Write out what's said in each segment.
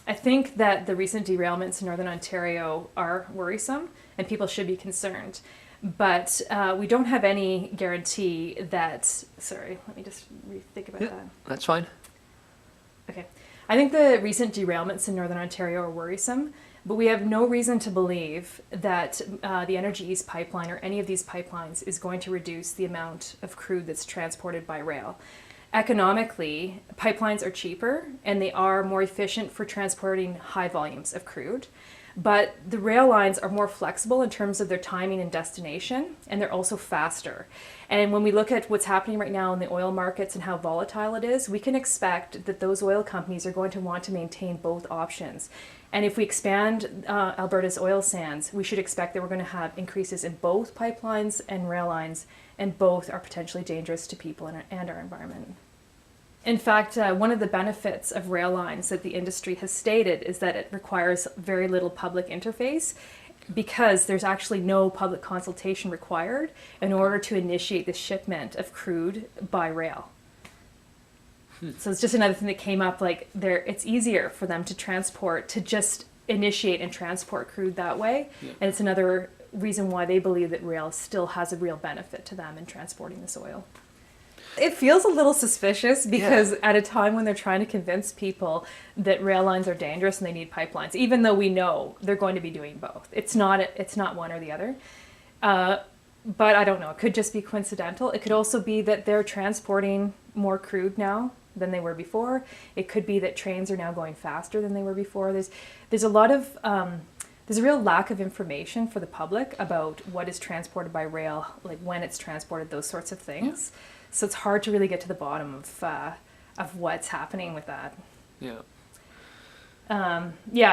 I think that the recent derailments in Northern Ontario are worrisome and people should be concerned. But we don't have any guarantee that. Sorry, let me just think about that. That's fine. Okay. I think the recent derailments in Northern Ontario are worrisome, but we have no reason to believe that the Energy East pipeline or any of these pipelines is going to reduce the amount of crude that's transported by rail. Economically, pipelines are cheaper and they are more efficient for transporting high volumes of crude. But the rail lines are more flexible in terms of their timing and destination, and they're also faster. And when we look at what's happening right now in the oil markets and how volatile it is, we can expect that those oil companies are going to want to maintain both options. And if we expand Alberta's oil sands, we should expect that we're going to have increases in both pipelines and rail lines, and both are potentially dangerous to people and our environment. In fact, one of the benefits of rail lines that the industry has stated is that it requires very little public interface because there's actually no public consultation required in order to initiate the shipment of crude by rail. So it's just another thing that came up, like it's easier for them to just initiate and transport crude that way. Yeah. And it's another reason why they believe that rail still has a real benefit to them in transporting this oil. It feels a little suspicious because at a time when they're trying to convince people that rail lines are dangerous and they need pipelines, even though we know they're going to be doing both. It's not one or the other. But I don't know. It could just be coincidental. It could also be that they're transporting more crude now than they were before. It could be that trains are now going faster than they were before. There's a lot of there's a real lack of information for the public about what is transported by rail, like when it's transported, those sorts of things. Yeah. So it's hard to really get to the bottom of what's happening with that. Yeah.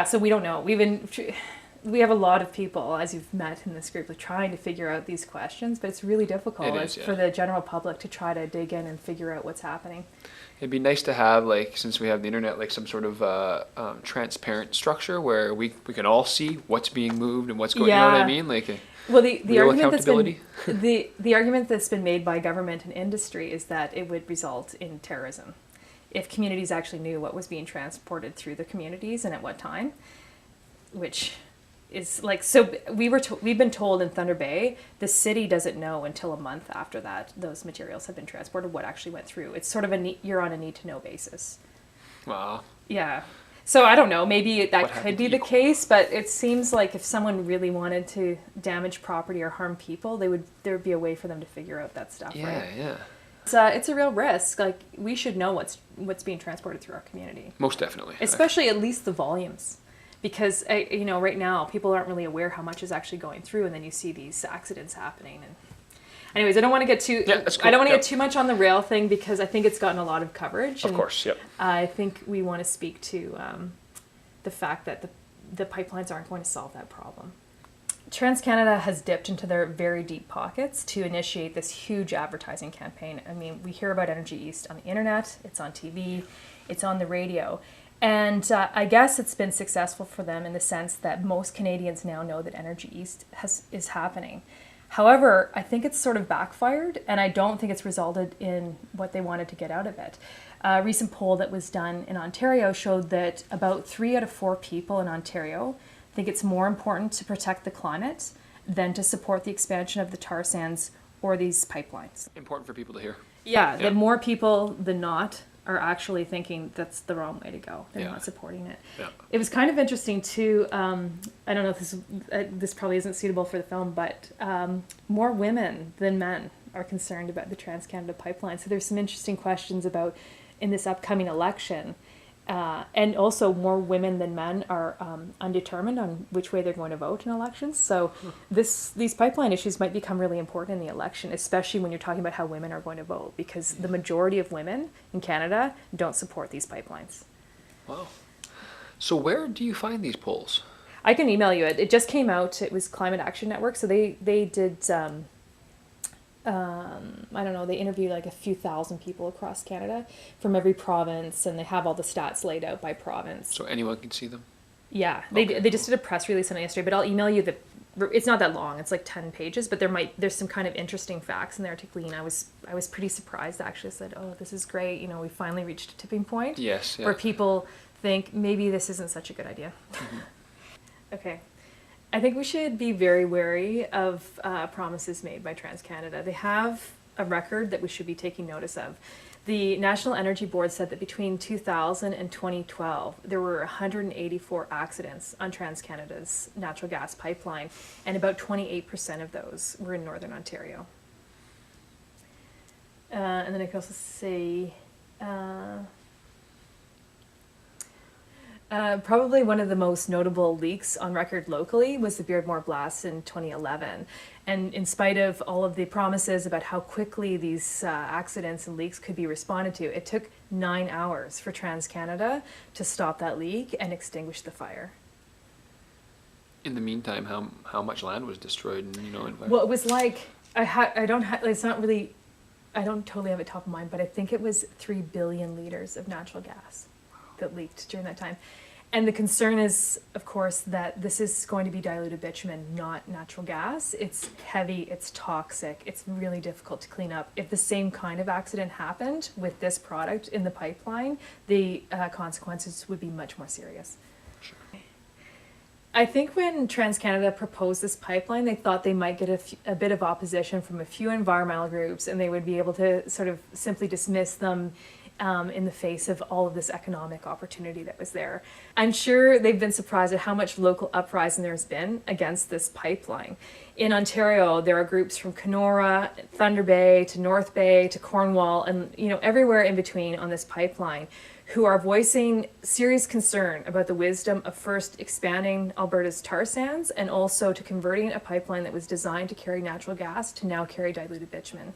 So we don't know. We have a lot of people, as you've met in this group, trying to figure out these questions, but it's really difficult for the general public to try to dig in and figure out what's happening. It'd be nice to have, since we have the internet, some sort of transparent structure where we can all see what's being moved and what's going. You know what I mean? Well, the argument that's been made by government and industry is that it would result in terrorism if communities actually knew what was being transported through the communities and at what time, which is we've been told in Thunder Bay the city doesn't know until a month after that those materials have been transported what actually went through. It's sort of you're on a need to know basis. Wow. Yeah. So I don't know, maybe that could be the case, but it seems like if someone really wanted to damage property or harm people, there would be a way for them to figure out that stuff, right? Yeah. It's a real risk. We should know what's being transported through our community. Most definitely. Especially at least the volumes. Because, right now, people aren't really aware how much is actually going through, and then you see these accidents happening. And anyways, I don't want to get too get too much on the rail thing because I think it's gotten a lot of coverage. Of course, yep. I think we want to speak to the fact that the pipelines aren't going to solve that problem. TransCanada has dipped into their very deep pockets to initiate this huge advertising campaign. I mean, we hear about Energy East on the internet, it's on TV, it's on the radio. And I guess it's been successful for them in the sense that most Canadians now know that Energy East is happening. However, I think it's sort of backfired, and I don't think it's resulted in what they wanted to get out of it. A recent poll that was done in Ontario showed that about 3 out of 4 people in Ontario think it's more important to protect the climate than to support the expansion of the tar sands or these pipelines. Important for people to hear. Yeah, that more people than not are actually thinking that's the wrong way to go. They're not supporting it. Yeah. It was kind of interesting too. I don't know if this probably isn't suitable for the film, but more women than men are concerned about the TransCanada pipeline. So there's some interesting questions about in this upcoming election. And also more women than men are undetermined on which way they're going to vote in elections. So these pipeline issues might become really important in the election, especially when you're talking about how women are going to vote, because the majority of women in Canada don't support these pipelines. Wow. So where do you find these polls? I can email you it. It just came out. It was Climate Action Network. So they did... I don't know, they interviewed a few thousand people across Canada from every province, and they have all the stats laid out by province. So anyone can see them? Yeah, they just did a press release on it yesterday, but I'll email you it's not that long, it's 10 pages, but there's some kind of interesting facts in there to glean. I was pretty surprised actually. I said, oh, this is great, we finally reached a tipping point. Yes, yeah. Where people think maybe this isn't such a good idea. Okay. I think we should be very wary of promises made by TransCanada. They have a record that we should be taking notice of. The National Energy Board said that between 2000 and 2012, there were 184 accidents on TransCanada's natural gas pipeline, and about 28% of those were in Northern Ontario. And then I can also say, probably one of the most notable leaks on record locally was the Beardmore blast in 2011. And in spite of all of the promises about how quickly these accidents and leaks could be responded to, it took 9 hours for TransCanada to stop that leak and extinguish the fire. In the meantime, how much land was destroyed? And, you know, Well, it was like, it's not really, I don't totally have it top of mind, but I think it was 3 billion liters of natural gas that leaked during that time. And the concern is, of course, that this is going to be diluted bitumen, not natural gas. It's heavy, it's toxic, it's really difficult to clean up. If the same kind of accident happened with this product in the pipeline, the consequences would be much more serious. Sure. I think when TransCanada proposed this pipeline, they thought they might get a bit of opposition from a few environmental groups, and they would be able to sort of simply dismiss them in the face of all of this economic opportunity that was there. I'm sure they've been surprised at how much local uprising there's been against this pipeline. In Ontario, there are groups from Kenora, Thunder Bay, to North Bay, to Cornwall, and everywhere in between on this pipeline, who are voicing serious concern about the wisdom of first expanding Alberta's tar sands and also to converting a pipeline that was designed to carry natural gas to now carry diluted bitumen.